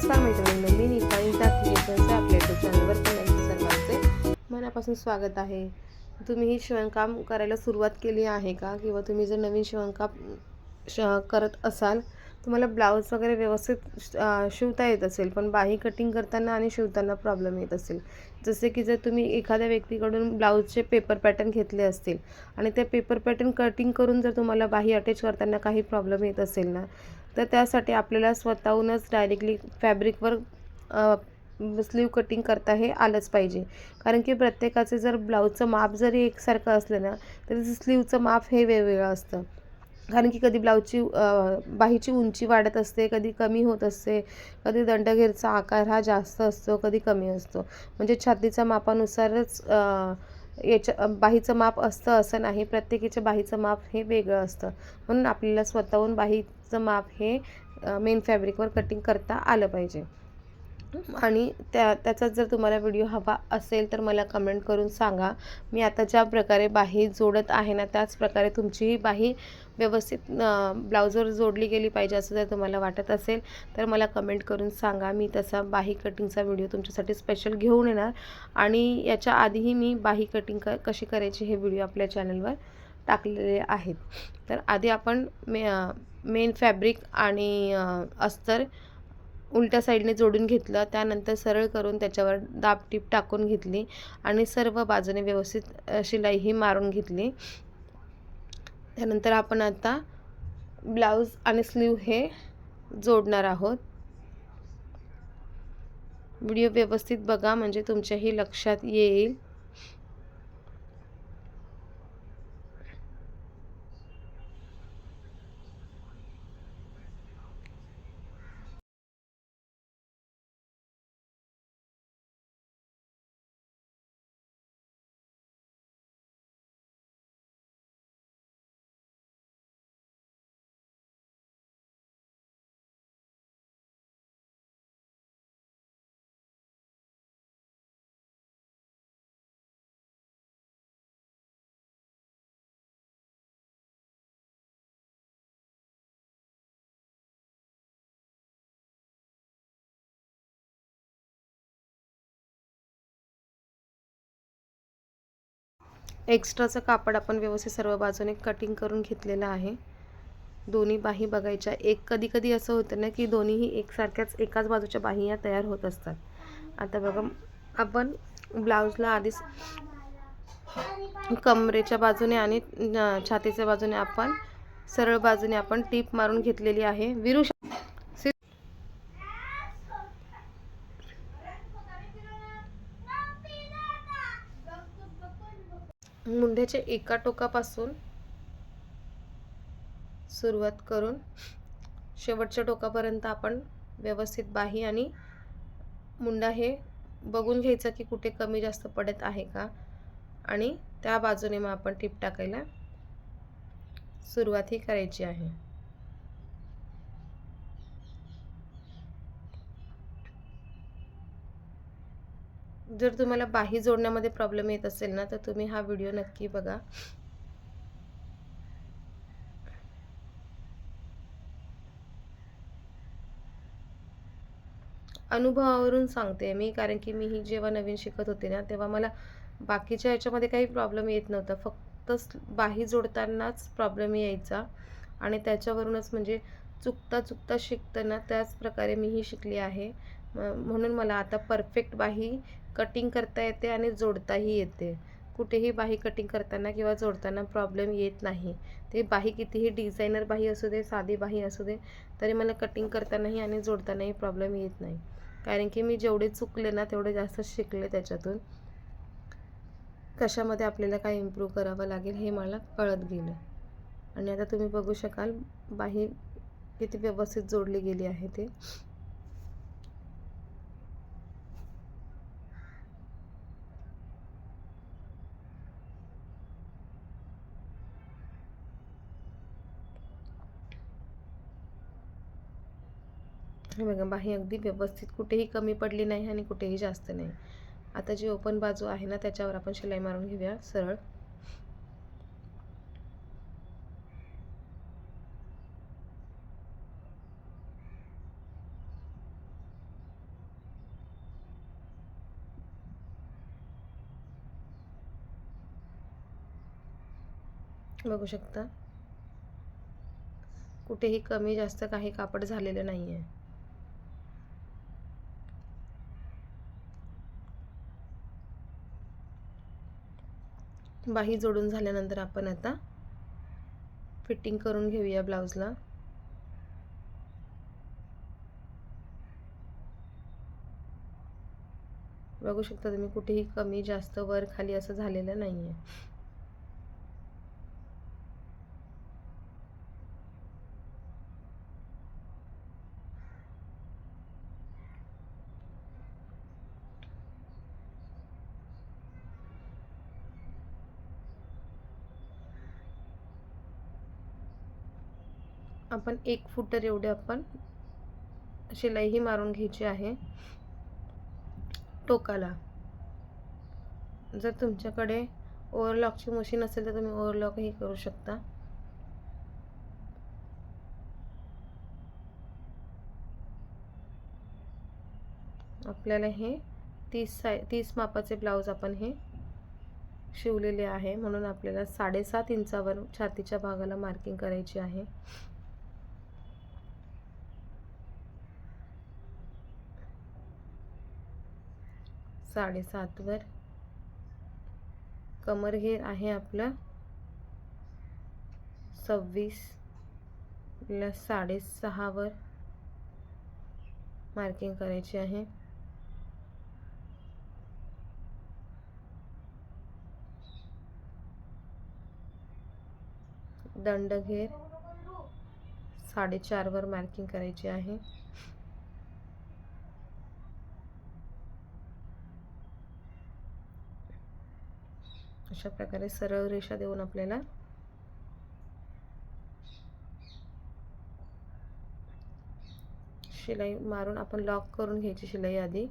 नमस्कार मैत्रिणींनो, मी निताईंचा क्रिएशनच्या आपल्या यूट्यूब चॅनलवर पुन्हा सर्वांचे मनापासून स्वागत आहे. तुम्ही शिवणकाम करायला सुरुवात केली आहे का? किंवा तुम्ही जर नवीन शिवणकाम करत असाल, तुम्हाला ब्लाऊज वगैरे व्यवस्थित शिवता येत असेल, पण बाही कटिंग करताना आणि शिवताना प्रॉब्लेम येत असेल. जसे की जर तुम्ही एखाद्या व्यक्तीकडून ब्लाऊजचे पेपर पॅटर्न घेतले असतील आणि त्या पेपर पॅटर्न कटिंग करून जर तुम्हाला बाही अटॅच करताना काही प्रॉब्लेम येत असेल ना, तर त्यासाठी आपल्याला स्वतःहूनच डायरेक्टली फॅब्रिकवर स्लीव कटिंग करता हे आलंच पाहिजे. कारण की प्रत्येकाचे जर ब्लाऊजचं माप जरी एकसारखं असलं ना, तरी स्लीवचं माप हे वेगवेगळं असतं. कारण की कधी ब्लाऊजची बाहीची उंची वाढत असते, कधी कमी होत असते, कधी दंडघेरचा आकार हा जास्त असतो, कधी कमी असतो. म्हणजे छातीच्या मापानुसारच याच्या बाहीचं माप असतं असं नाही. प्रत्येकीच्या बाहीचं माप हे वेगळं असतं. म्हणून आपल्याला स्वतःहून बाहीचं माप हे मेन फॅब्रिकवर कटिंग करता आलं पाहिजे. आणि त्याचा जर तुम्हाला व्हिडिओ हवा असेल तर मला कमेंट करून सांगा. मी आता ज्या प्रकारे बाही जोडत आहे ना, त्याच प्रकारे तुमचीही बाही व्यवस्थित ब्लाऊजवर जोडली गेली पाहिजे असं जर तुम्हाला वाटत असेल तर मला कमेंट करून सांगा. मी तसा बाही कटिंगचा व्हिडिओ तुमच्यासाठी स्पेशल घेऊन येणार. आणि याच्या आधीही मी बाही कटिंग कशी करायची हे व्हिडिओ आपल्या चॅनलवर टाकलेले आहेत. तर आधी आपण मेन फॅब्रिक आणि अस्तर उलट्या साईडने जोडून घेतलं. त्यानंतर सरळ करून त्याच्यावर दाब टीप टाकून घेतली आणि सर्व बाजूने व्यवस्थित शिलाई ही मारून घेतली. त्यानंतर आपण आता ब्लाऊज आणि स्लीव हे जोडणार आहोत. व्हिडिओ व्यवस्थित बघा म्हणजे तुमच्याही लक्षात येईल. एक्स्ट्राचं कापड आपण व्यवस्थित सर्व बाजूने कटिंग करून घेतलेलं आहे. दोन्ही बाही बघायच्या. कधी कधी असं होतं ना की दोन्हीही एकसारख्याच एकाच बाजूच्या बाही या तयार होत असतात. आता बघा, आपण ब्लाऊजला आधीच कमरेच्या बाजूने आणि छातीच्या बाजूने आपण सरळ बाजूने आपण टीप मारून घेतलेली आहे. मुंढ्याच्या एका टोकापासून सुरुवात करून शेवटच्या टोकापर्यंत आपण व्यवस्थित बाही आणि मुंडा हे बघून घ्यायचं की कुठे कमी जास्त पडत आहे का, आणि त्या बाजूने मग आपण टीप टाकायला सुरुवात ही करायची आहे. जर तुम्हाला बाही जोडण्यामध्ये प्रॉब्लेम येत असेल ना, तर तुम्ही हा व्हिडिओ नक्की बघा. अनुभवावरून सांगते मी, कारण की मी ही जेव्हा नवीन शिकत होते ना, तेव्हा मला बाकीच्या याच्यामध्ये काही प्रॉब्लेम येत नव्हता. फक्त बाही जोडतानाच प्रॉब्लेम यायचा आणि त्याच्यावरूनच म्हणजे चुकता शिकताना त्याच प्रकारे मीही शिकली आहे. म्हणून मला आता परफेक्ट बाही कटिंग करता येते आणि जोडताही येते. कुठेही बाही कटिंग करताना किंवा जोडताना प्रॉब्लेम येत नाही. ते बाही कितीही डिझायनर बाही असू दे, साधी बाही असू दे, तरी मला कटिंग करतानाही आणि जोडतानाही प्रॉब्लेम येत नाही. कारण की मी जेवढे चुकले ना, तेवढे जास्त शिकले त्याच्यातून. कशामध्ये आपल्याला काय इम्प्रूव्ह करावं लागेल हे मला कळत गेलं. आणि आता तुम्ही बघू शकाल बाही किती व्यवस्थित जोडली गेली आहे ते. हे बघा, बाही अगदी व्यवस्थित कुठेही कमी पडली नाही आणि कुठेही जास्त नाही. आता जी ओपन बाजू आहे ना, त्याच्यावर आपण शिलाई मारून घेऊया सरळ. बघू शकता कुठेही कमी जास्त काही कापड झालेलं नाही आहे. बाही जोडून झाल्यानंतर आपण आता फिटिंग करून घेऊया ब्लाऊजला. बघू शकता तुम्ही कुठेही कमी जास्त वर खाली असं झालेलं नाही आहे. आपण 1 फुटर एवढे आपण शिलाईही मारून घ्यायची आहे टोकाला. जर तुमच्याकडे ओव्हरलॉकची मशीन असेल तर तुम्ही ओव्हरलॉकही करू शकता. आपल्याला हे 30 मापाचे ब्लाऊज आपण हे शिवलेले आहे, म्हणून आपल्याला 7.5 इंचावर छातीच्या भागाला मार्किंग करायची आहे. 7.5 वर कमर घेर आहे आपलं 26 ला 6.5 वर मार्किंग करायची आहे. दंड घेर 4.5 वर मार्किंग करायची आहे. अशा प्रकारे सरळ रेषा देऊन आपल्याला शिलाई मारून आपण लॉक करून घ्यायची शिलाई आधी,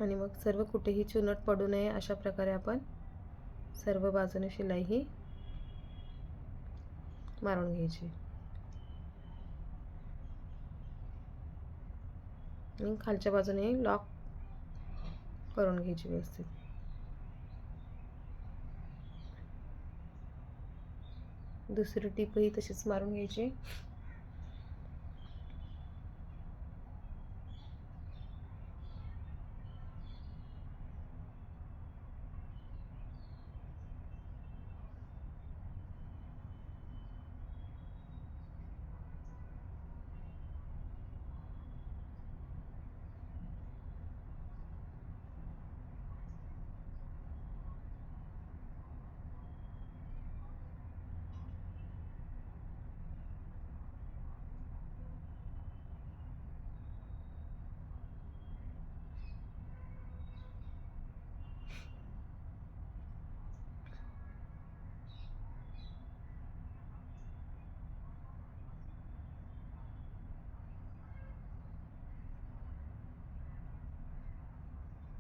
आणि मग सर्व कुठेही चुनट पडू नये अशा प्रकारे आपण सर्व बाजूने शिलाई ही मारून घ्यायची आणि खालच्या बाजूने लॉक करून घ्यायची व्यवस्थित. दुसरी टिपही तशीच मारून घ्यायची.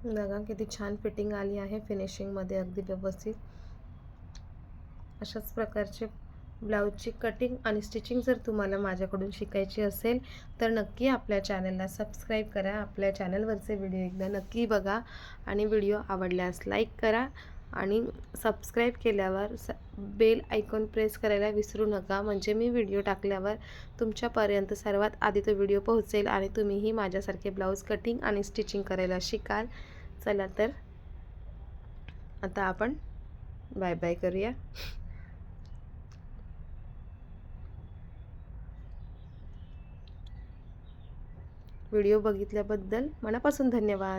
बघा किती छान फिटिंग आली आहे, फिनिशिंग मध्ये अगदी व्यवस्थित. अशाच प्रकारचे ब्लाऊजची कटिंग आणि स्टिचिंग जर तुम्हाला माझ्याकडून शिकायची असेल तर नक्की आपल्या चॅनलला सबस्क्राईब करा. आपल्या चॅनलवरचे व्हिडिओ एकदा नक्की बघा आणि व्हिडिओ आवडल्यास लाईक करा आणि सबस्क्राईब केल्यावर बेल आयकॉन प्रेस करायला विसरू नका, म्हणजे मी व्हिडिओ टाकल्यावर तुमच्यापर्यंत सर्वात आधी तो व्हिडिओ पोहोचेल आणि तुम्हीही माझ्यासारखे ब्लाऊज कटिंग आणि स्टिचिंग करायला शिकाल. चला तर आता आपण बाय बाय करूया. व्हिडिओ बघितल्याबद्दल मनापासून धन्यवाद.